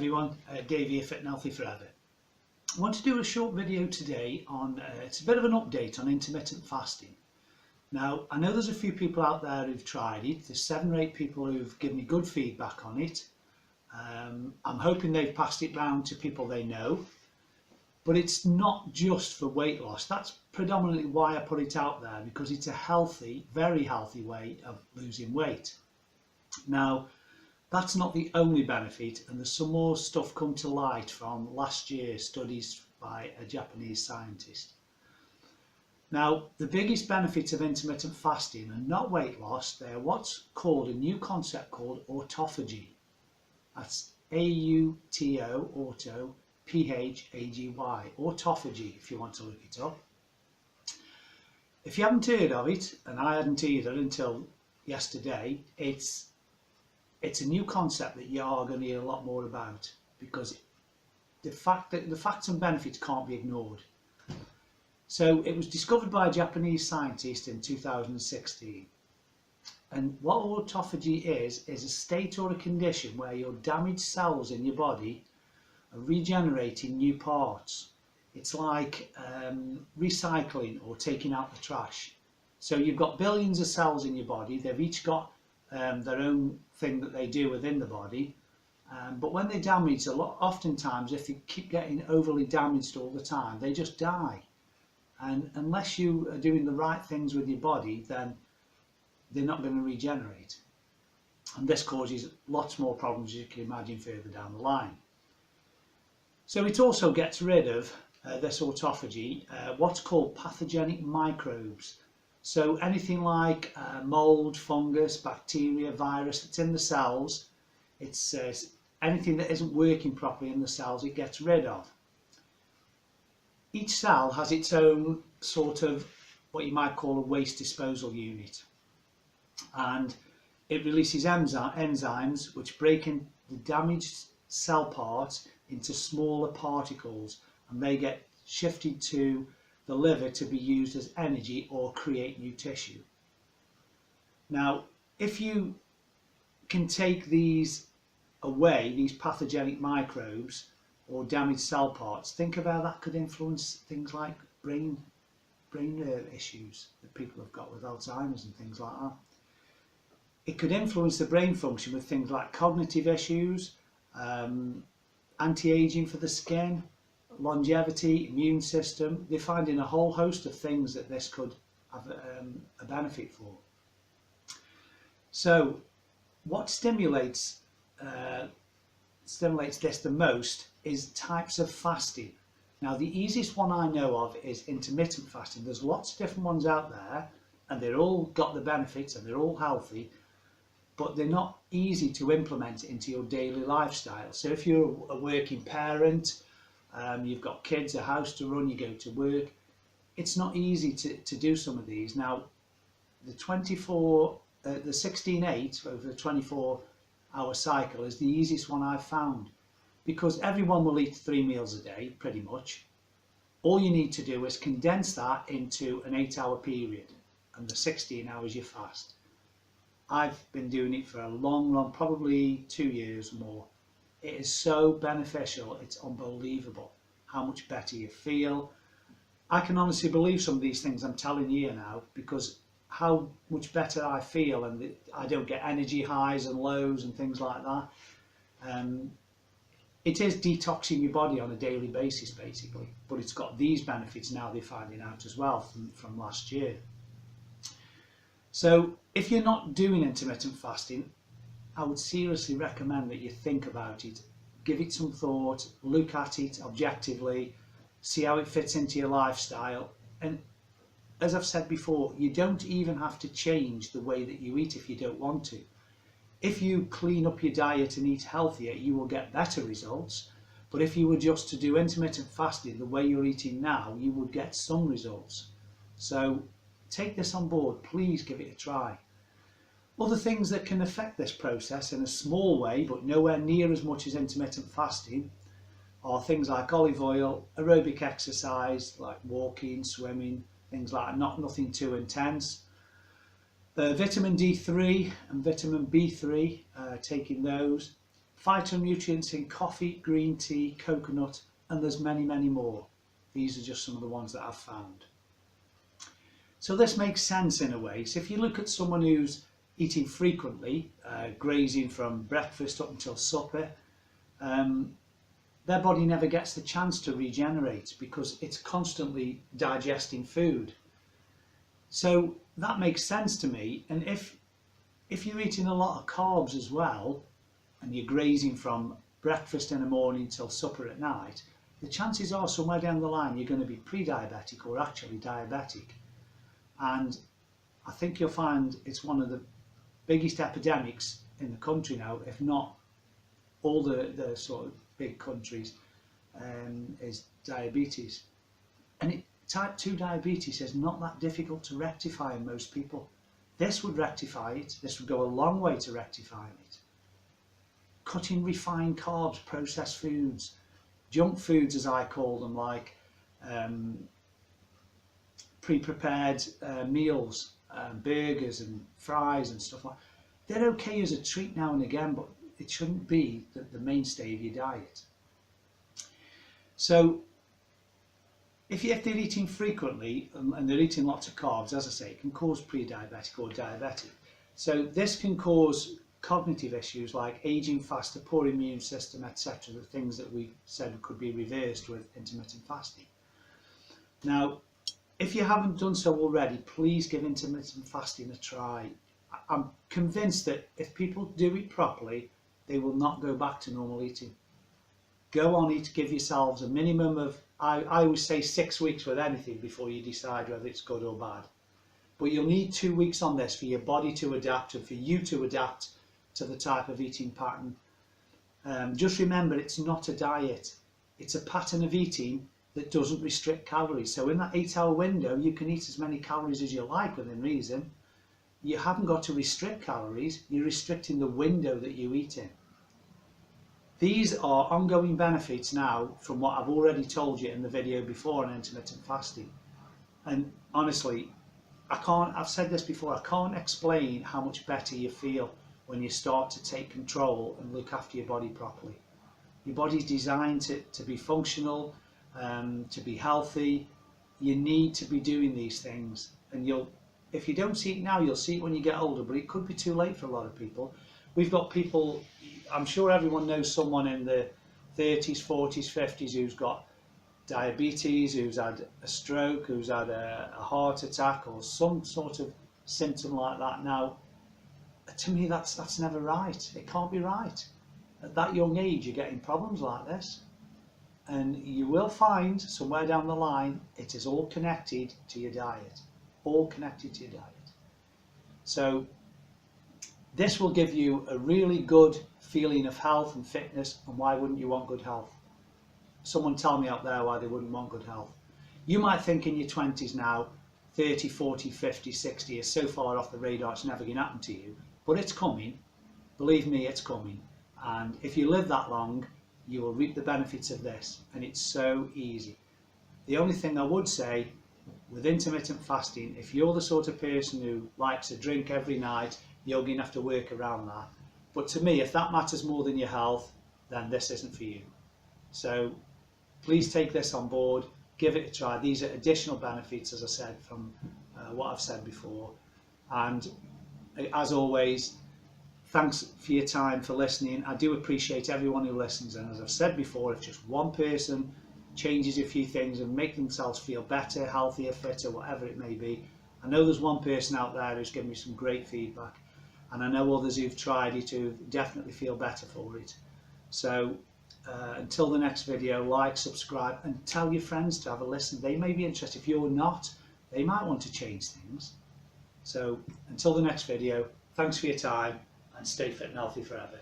everyone, Dave here, Fit and Healthy Forever. I want to do a short video today on, it's a bit of an update on intermittent fasting. Now, I know there's a few people out there who've tried it. There's 7 or 8 people who've given me good feedback on it. I'm hoping they've passed it round to people they know. But it's not just for weight loss. That's predominantly why I put it out there, because it's a healthy, very healthy way of losing weight. Now, that's not the only benefit, and there's some more stuff come to light from last year's studies by a Japanese scientist. Now, the biggest benefits of intermittent fasting are not weight loss, they're what's called a new concept called autophagy. That's A-U-T-O, auto, P-H-A-G-Y, autophagy if you want to look it up. If you haven't heard of it, and I hadn't either until yesterday, it's a new concept that you are going to hear a lot more about, because the facts and benefits can't be ignored. So it was discovered by a Japanese scientist in 2016. And what autophagy is a state or a condition where your damaged cells in your body are regenerating new parts. It's like recycling or taking out the trash. So you've got billions of cells in your body, they've each got their own thing that they do within the body, but when they're damaged, oftentimes if they keep getting overly damaged all the time, they just die. And unless you are doing the right things with your body, then they're not going to regenerate. And this causes lots more problems, as you can imagine, further down the line. So it also gets rid of this autophagy, what's called pathogenic microbes. So anything like mold, fungus, bacteria, virus that's in the cells, it's anything that isn't working properly in the cells, it gets rid of. Each cell has its own sort of what you might call a waste disposal unit, and it releases enzymes which break in the damaged cell parts into smaller particles, and they get shifted to the liver to be used as energy or create new tissue. Now, if you can take these away, these pathogenic microbes or damaged cell parts, think of how that could influence things like brain issues that people have got with Alzheimer's and things like that. It could influence the brain function with things like cognitive issues, anti-aging for the skin, longevity, immune system. They're finding a whole host of things that this could have a benefit for. So what stimulates this the most is types of fasting. Now, the easiest one I know of is intermittent fasting. There's lots of different ones out there, and they're all got the benefits and they're all healthy, but they're not easy to implement into your daily lifestyle. So if you're a working parent, you've got kids, a house to run, you go to work, it's not easy to do some of these. Now, the 16-8 over the 24-hour cycle is the easiest one I've found, because everyone will eat 3 meals a day, pretty much. All you need to do is condense that into an 8-hour period, and the 16 hours you fast. I've been doing it for a long, probably 2 years more. It is so beneficial, it's unbelievable how much better you feel. I can honestly believe some of these things I'm telling you now, because how much better I feel, and I don't get energy highs and lows and things like that. It is detoxing your body on a daily basis basically, but it's got these benefits now they're finding out as well from last year. So if you're not doing intermittent fasting, I would seriously recommend that you think about it, give it some thought, look at it objectively, see how it fits into your lifestyle. And as I've said before, you don't even have to change the way that you eat if you don't want to. If you clean up your diet and eat healthier, you will get better results. But if you were just to do intermittent fasting the way you're eating now, you would get some results. So take this on board, please give it a try. Other things that can affect this process in a small way, but nowhere near as much as intermittent fasting, are things like olive oil, aerobic exercise like walking, swimming, things like that, nothing too intense. Vitamin D3 and vitamin B3, taking those. phytonutrients in coffee, green tea, coconut, and there's many, many more. These are just some of the ones that I've found. So this makes sense in a way. So if you look at someone who's eating frequently, grazing from breakfast up until supper, their body never gets the chance to regenerate because it's constantly digesting food. So that makes sense to me. And if you're eating a lot of carbs as well, and you're grazing from breakfast in the morning till supper at night, the chances are somewhere down the line you're going to be pre-diabetic or actually diabetic. And I think you'll find it's one of the biggest epidemics in the country now, if not all the sort of big countries, is diabetes. And type 2 diabetes is not that difficult to rectify in most people. This would rectify it. This would go a long way to rectifying it. Cutting refined carbs, processed foods, junk foods as I call them, like pre-prepared meals, burgers and fries and stuff like that. They're okay as a treat now and again, but it shouldn't be the mainstay of your diet. So if they're eating frequently and they're eating lots of carbs, as I say, it can cause pre-diabetic or diabetic. So this can cause cognitive issues like aging faster, poor immune system, etc. The things that we said could be reversed with intermittent fasting. Now, if you haven't done so already, please give intermittent fasting a try. I'm convinced that if people do it properly, they will not go back to normal eating. Go on it, give yourselves a minimum of, I always say 6 weeks with anything before you decide whether it's good or bad. But you'll need 2 weeks on this for your body to adapt and for you to adapt to the type of eating pattern. Just remember, it's not a diet. It's a pattern of eating that doesn't restrict calories. So in that 8-hour window, you can eat as many calories as you like within reason. You haven't got to restrict calories. You're restricting the window that you eat in. These are ongoing benefits now from what I've already told you in the video before on intermittent fasting. And honestly, I've said this before, I can't explain how much better you feel when you start to take control and look after your body properly. Your body's designed to be functional, to be healthy. You need to be doing these things, and if you don't see it now, you'll see it when you get older, but it could be too late for a lot of people. We've got people, I'm sure everyone knows someone in the 30s, 40s, 50s who's got diabetes, who's had a stroke, who's had a heart attack or some sort of symptom like that. Now, to me, that's never right. It can't be right. At that young age, you're getting problems like this. And you will find somewhere down the line, it is all connected to your diet. All connected to your diet. So this will give you a really good feeling of health and fitness. And why wouldn't you want good health? Someone tell me out there why they wouldn't want good health. You might think in your 20s now, 30, 40, 50, 60 is so far off the radar it's never going to happen to you. But it's coming. Believe me, it's coming. And if you live that long, you will reap the benefits of this. And it's so easy. The only thing I would say with intermittent fasting, if you're the sort of person who likes a drink every night, you're going to have to work around that. But to me, if that matters more than your health, then this isn't for you. So please take this on board, give it a try. These are additional benefits, as I said, from what I've said before. And as always, thanks for your time, for listening. I do appreciate everyone who listens. And as I've said before, if just one person changes a few things and make themselves feel better, healthier, fitter, whatever it may be. I know there's one person out there who's given me some great feedback. And I know others who've tried it who definitely feel better for it. So until the next video, like, subscribe, and tell your friends to have a listen. They may be interested. If you're not, they might want to change things. So until the next video, thanks for your time, and stay fit and healthy forever.